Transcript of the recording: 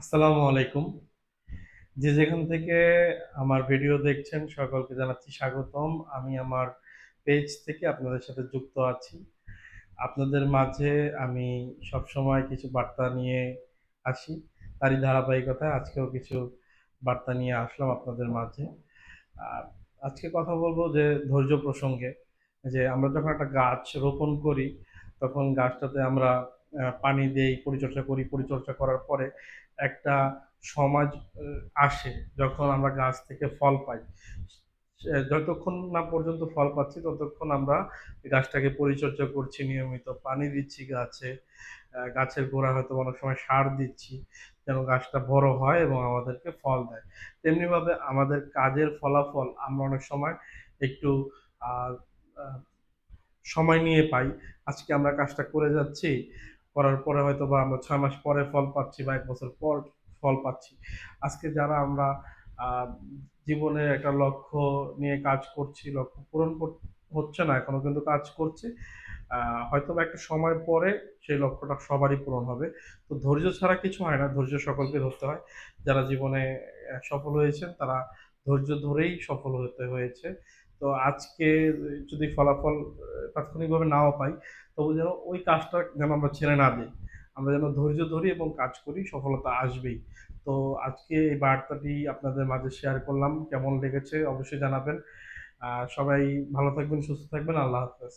আসসালামু আলাইকুম। যে যেখান থেকে আমার ভিডিও দেখছেন সকলকে জানাচ্ছি স্বাগতম। আমি আমার পেজ থেকে আপনাদের সাথে যুক্ত আছি। আপনাদের মাঝে আমি সবসময় কিছু বার্তা নিয়ে আসি। তারই ধারাবাহিকতায় আজকেও কিছু বার্তা নিয়ে আসলাম আপনাদের মাঝে। আর আজকে কথা বলবো যে ধৈর্য প্রসঙ্গে। যে আমরা যখন একটা গাছ রোপণ করি, তখন গাছটাতে আমরা পানি দেই, পরিচর্যা করি। পরিচর্যা করার পরে একটা সময় আসে যখন আমরা গাছ থেকে ফল পাই। যতক্ষণ না পর্যন্ত ফল পাচ্ছি ততক্ষণ আমরা গাছটাকে পরিচর্যা করছি, নিয়মিত পানি দিচ্ছি গাছে। গাছের গোড়ায় হয়তো অনেক সময় সার দিচ্ছি যেন গাছটা বড় হয় এবং আমাদেরকে ফল দেয়। তেমনিভাবে আমাদের কাজের ফলাফল আমরা অনেক সময় একটু আহ, আহ, সময় নিয়ে পাই। আজকে আমরা কাজটা করে যাচ্ছি, করার পরে হয়তো বা আমরা 6 মাস পরে ফল পাচ্ছি বা 1 বছর পর ফল পাচ্ছি। আজকে যারা আমরা আহ, জীবনে একটা লক্ষ্য নিয়ে কাজ করছি, লক্ষ্য পূরণ হচ্ছে না এখনো, কিন্তু কাজ করছি। হয়তো বা একটা সময় পরে সেই লক্ষ্যটা সবারই পূরণ হবে। তো ধৈর্য ছাড়া কিছু হয় না, ধৈর্য সকলকে ধরতে হয়। যারা জীবনে সফল হয়েছেন তারা ধৈর্য ধরেই সফল হতে হয়েছে। তো আজকে যদি ফলাফল তাৎক্ষণিকভাবে নাও পাই, তবু যেন ওই কাজটা যেন আমরা ছেড়ে না দিই। আমরা যেন ধৈর্য ধরি এবং কাজ করি, সফলতা আসবেই। তো আজকে এই বার্তাটি আপনাদের মাঝে শেয়ার করলাম। কেমন লেগেছে অবশ্যই জানাবেন। সবাই ভালো থাকবেন, সুস্থ থাকবেন। আল্লাহ হাফেজ।